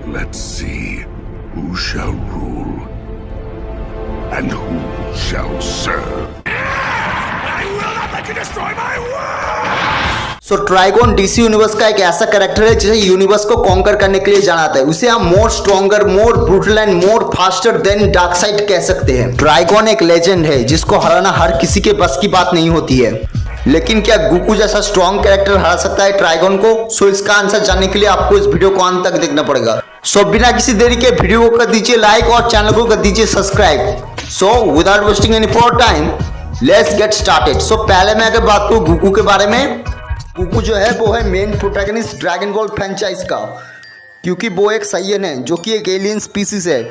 Let's see who shall rule and who shall serve. I will not let you destroy my world! So trigon DC universe का एक ऐसा character है जिसे universe को conquer करने के लिए जाना जाता है। उसे हम more stronger, more brutal and more faster than dark side कह सकते हैं। ट्राइगोन एक लेजेंड है जिसको हराना हर किसी के बस की बात नहीं होती है, लेकिन क्या गोकू जैसा स्ट्रॉन्ग कैरेक्टर हरा सकता है ट्राइगोन को? सो इसका आंसर जानने के लिए आपको इस वीडियो को अंत तक देखना पड़ेगा। सो बिना किसी देरी के वीडियो को कर दीजिए लाइक और चैनल को कर दीजिए subscribe. So without wasting any for time let's get started. So पहले मैं अगर बात करूं गोकू के बारे में, गोकू जो है वो है main protagonist dragon ball franchise का, क्योंकि वो एक साइयन है जो कि एक एलियन स्पीसीज है।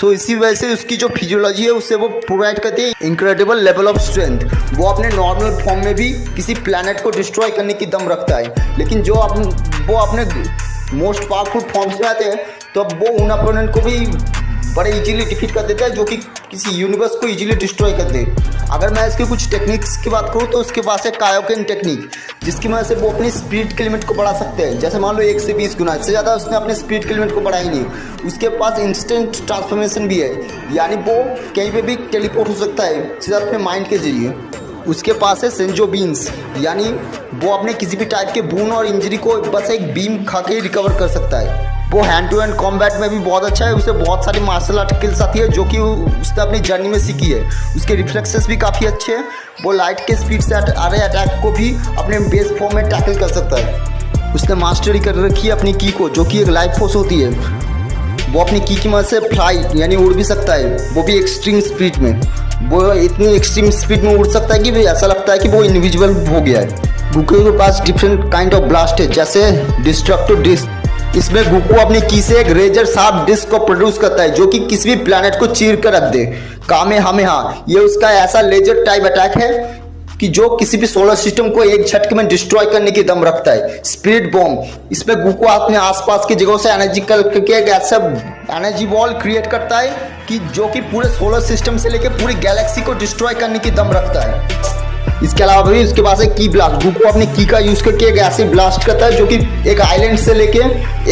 सो इसी वजह से उसकी जो फिजियोलॉजी है उससे वो प्रोवाइड करती है इनक्रेडिबल लेवल ऑफ स्ट्रेंथ। वो अपने नॉर्मल फॉर्म में भी किसी प्लैनेट को डिस्ट्रॉय करने की दम रखता है, लेकिन जो वो अपने मोस्ट पावरफुल फॉर्म्स में आते हैं तो वो उन अपोनेंट को भी बड़े इजीली डिफीट कर देता है जो कि किसी यूनिवर्स को इजीली डिस्ट्रॉय कर दे। अगर मैं इसकी कुछ टेक्निक्स की बात करूँ तो उसके पास है कायोकेन टेक्निक, जिसकी वजह से वो अपनी स्पीड के लिमिट को बढ़ा सकते हैं। जैसे मान लो 1 से 20 गुना, इससे ज़्यादा उसने अपने स्पीड के लिमिट को बढ़ाई नहीं। उसके पास इंस्टेंट ट्रांसफॉर्मेशन भी है, यानी वो कहीं पे भी टेलीपोर्ट हो सकता है सीधा अपने माइंड के जरिए। उसके पास है सेंजो बीन्स, यानी वो अपने किसी भी टाइप के बून और इंजरी को बस एक बीम खा के रिकवर कर सकता है। वो हैंड टू हैंड कॉम्बैट में भी बहुत अच्छा है। उसे बहुत सारी मार्शल आर्ट स्किल्स आती है जो कि उसने अपनी जर्नी में सीखी है। उसके रिफ्लेक्सेस भी काफ़ी अच्छे हैं। वो लाइट के स्पीड से आ रहे अटैक को भी अपने बेस फॉर्म में टैकल कर सकता है। उसने मास्टरी कर रखी है अपनी की को, जो कि एक लाइफ फोर्स होती है। वो अपनी की मदद से फ्लाई यानी उड़ भी सकता है, वो भी एक्सट्रीम स्पीड में। वो इतनी एक्सट्रीम स्पीड में उड़ सकता है कि ऐसा लगता है कि वो इनविजिबल हो गया है। गोकू के पास डिफरेंट काइंड ऑफ ब्लास्ट है, जैसे डिस्ट्रक्टिव डिस्क। इसमें गोकू अपनी की से एक रेजर शार्प डिस्क को प्रोड्यूस करता है जो कि किसी भी प्लैनेट को चीर कर रख दे। कामेहामेहा ये उसका ऐसा लेजर टाइप अटैक है कि जो किसी भी सोलर सिस्टम को एक झटके में डिस्ट्रॉय करने की दम रखता है। स्पिरिट बॉम्ब, इसमें गोकू अपने आसपास की जगहों से एनर्जी करके एक ऐसा एनर्जी वॉल क्रिएट करता है कि जो कि पूरे सोलर सिस्टम से लेकर पूरी गैलेक्सी को डिस्ट्रॉय करने की दम रखता है। इसके अलावा भी उसके पास एक की ब्लास्ट। गोकू अपनी की का यूज करके एक ऐसे ब्लास्ट करता है जो कि एक आइलैंड से लेके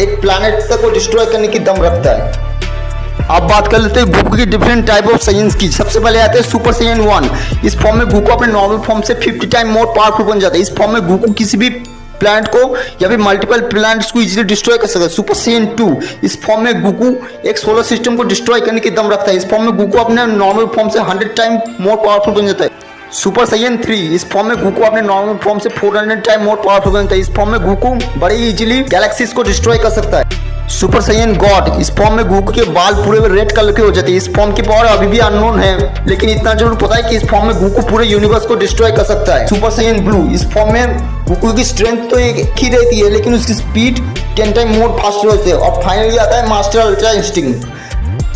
एक प्लैनेट तक को डिस्ट्रॉय करने की दम रखता है। अब बात कर लेते हैं गोकू की डिफरेंट टाइप ऑफ साइयन्स की। सबसे पहले आते हैं सुपर साइयन 1। इस फॉर्म में गोकू अपने नॉर्मल फॉर्म से 50 टाइम मोर पावरफुल बन जाता है। इस फॉर्म में गोकू किसी भी प्लैनेट को या फिर मल्टीपल प्लैनेट्स को इजीली डिस्ट्रॉय कर सकता है। सुपर साइयन 2, इस फॉर्म में गोकू एक सोलर सिस्टम को डिस्ट्रॉय करने की दम रखता है। इस फॉर्म में गोकू अपने नॉर्मल फॉर्म से 100 टाइम मोर पावरफुल बन जाता है। सुपर साइयन 3, इस फॉर्म में गोकू अपने नॉर्मल फॉर्म से 400 टाइम मोर पावरफुल बनता है। इस फॉर्म में गोकू बड़े इजीली गैलेक्सीज को डिस्ट्रॉय कर सकता है। सुपर साइयन गॉड, इस फॉर्म में गोकू के बाल पूरे रेड कलर के हो जाते हैं। इस फॉर्म की पावर अभी भी अननोन है, लेकिन इतना जरूर पता है कि इस फॉर्म में गोकू पूरे यूनिवर्स को डिस्ट्रॉय कर सकता है। सुपर साइयन ब्लू, इस फॉर्म में गोकू की स्ट्रेंथ तो एक ही रहती है, लेकिन उसकी स्पीड 10 टाइम मोर फास्टर होती है। और फाइनली आता है master ultra instinct.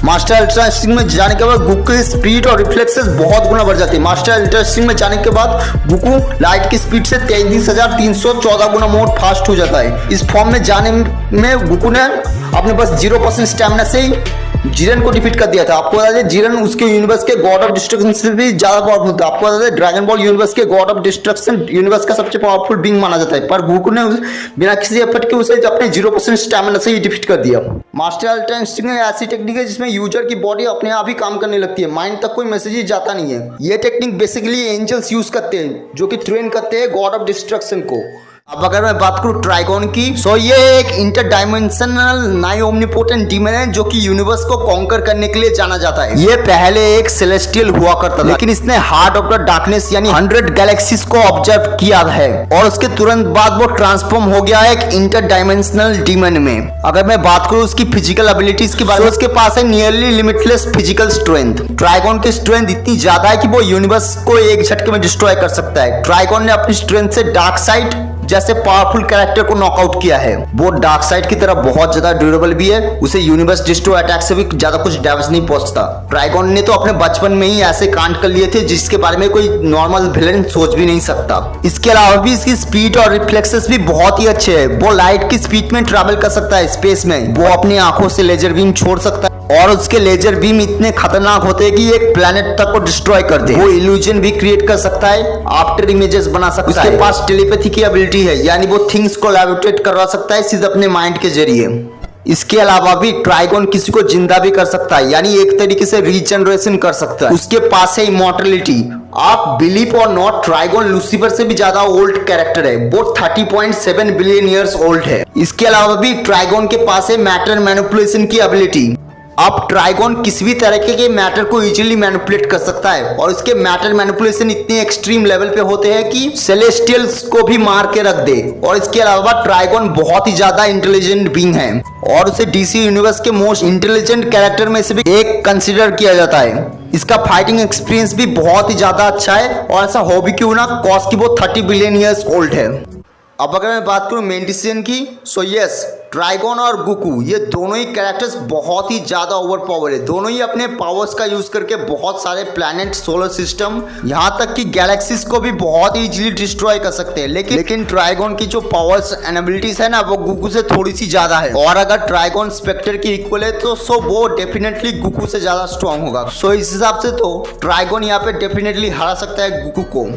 Master ultra instinct में जाने के बाद गोकू की स्पीड और रिफ्लेक्सेस बहुत गुना बढ़ जाती है। मास्टर अल्ट्रा इंस्टिंक्ट में जाने के बाद गोकू लाइट की स्पीड से 33,314 गुना मोर फास्ट हो जाता है। इस फॉर्म में जाने में गोकू ने अपने पास 0% स्टैमिना से ही जिरन को डिफीट कर दिया था। आपको बता दें जिरन उसके यूनिवर्स के गॉड ऑफ डिस्ट्रक्शन से भी ज्यादा पावरफुल था। आपको बता दें ड्रैगन बॉल यूनिवर्स के गॉड ऑफ डिस्ट्रक्शन यूनिवर्स का सबसे पावरफुल बीइंग माना जाता है, पर गोकू ने बिना किसी एफर्ट के उसे अपने 0% स्टैमिना से ही डिफीट कर दिया। मास्टर अल्ट्रा इंस्टिंक्ट ऐसी टेक्निक है जिसमें यूजर की बॉडी अपने आप ही काम करने लगती है, माइंड तक कोई मैसेज ही जाता नहीं है। ये टेक्निक बेसिकली एंजल्स यूज करते हैं जो कि ट्रेन करते हैं गॉड ऑफ डिस्ट्रक्शन को। अब अगर मैं बात करूं ट्राइगोन की, सो ये एक इंटर डायमेंशनल नाई ओमनीपोटेंट डीमन है जो कि यूनिवर्स को कॉन्कर करने के लिए जाना जाता है। ये पहले एक सेलेस्टियल हुआ करता था, लेकिन इसने हार्ट ऑफ द डार्कनेस यानी 100 गैलेक्सीज को ऑब्जर्व किया है और उसके तुरंत बाद वो ट्रांसफॉर्म हो गया एक इंटर डायमेंशनल डीमन में। अगर मैं बात करूं उसकी फिजिकल एबिलिटीज की बात, तो उसके पास है nearly limitless physical strength. Trigon की स्ट्रेंथ इतनी ज्यादा है कि वो यूनिवर्स को एक झटके में डिस्ट्रॉय कर सकता है। ट्राइगोन ने अपनी स्ट्रेंथ से डार्कसाइड जैसे पावरफुल कैरेक्टर को नॉकआउट किया है। वो डार्कसाइड की तरह बहुत ज्यादा ड्यूरेबल भी है, उसे यूनिवर्स डिस्ट्रॉय अटैक से भी ज्यादा कुछ डैमेज नहीं पहुंचता। ट्राइगोन ने तो अपने बचपन में ही ऐसे कांड कर लिए थे जिसके बारे में कोई नॉर्मल विलेन सोच भी नहीं सकता। इसके अलावा भी इसकी स्पीड और रिफ्लेक्सेस भी बहुत ही अच्छे हैं। वो लाइट की स्पीड में ट्रैवल कर सकता है स्पेस में। वो अपनी आंखों से लेजर बीम छोड़ सकता है और उसके लेजर बीम इतने खतरनाक होते हैं कि एक प्लेनेट तक को डिस्ट्रॉय कर दे। वो इल्यूजन भी क्रिएट कर सकता है, आफ्टर इमेजेस बना सकता है। उसके पास टेलीपैथी की एबिलिटी है, यानी वो थिंग्स को लेविटेट करवा सकता है सिर्फ अपने माइंड के जरिए। इसके अलावा भी ट्राइगोन किसी को जिंदा भी कर सकता है, यानी एक तरीके से रीजनरेशन कर सकता है। उसके पास है इमॉर्टलिटी। आप बिलीव और नॉट, ट्राइगोन लूसीफर से भी ज्यादा ओल्ड कैरेक्टर है, वो 30.7 बिलियन ईयर्स ओल्ड है। इसके अलावा भी ट्राइगोन के पास है मैटर मैनिपुलेशन की एबिलिटी। अब ट्राइगोन किसी भी तरीके के मैटर को इजीली मैनिपुलेट कर सकता है और इसके मैटर मैनिपुलेशन इतने एक्सट्रीम लेवल पे होते हैं कि सेलेस्टियल्स को भी मार के रख दे। और इसके अलावा ट्राइगोन बहुत ही ज्यादा इंटेलिजेंट बीइंग है और उसे डीसी यूनिवर्स के मोस्ट इंटेलिजेंट कैरेक्टर में से भी एक कंसिडर किया जाता है। इसका फाइटिंग एक्सपीरियंस भी बहुत ही ज्यादा अच्छा है और ऐसा हो भी क्यों ना, कॉज की वो 30 बिलियन ईयर्स ओल्ड है। अब अगर मैं बात करूं मेन डिसीजन की, सो यस, ट्राइगोन और गोकू ये दोनों ही कैरेक्टर्स बहुत ही ज्यादा ओवर पावर है। दोनों ही अपने पावर्स का यूज करके बहुत सारे प्लैनेट, सोलर सिस्टम, यहाँ तक कि गैलेक्सीज को भी बहुत इजीली डिस्ट्रॉय कर सकते हैं। लेकिन ट्राइगोन की जो पावर्स एंड एबिलिटीज है ना, वो गोकू से थोड़ी सी ज्यादा है। और अगर ट्राइगोन स्पेक्टर की इक्वल है तो सो वो डेफिनेटली गोकू से ज्यादा स्ट्रॉन्ग होगा। सो इस हिसाब से तो ट्राइगोन यहाँ पे डेफिनेटली हरा सकता है गोकू को।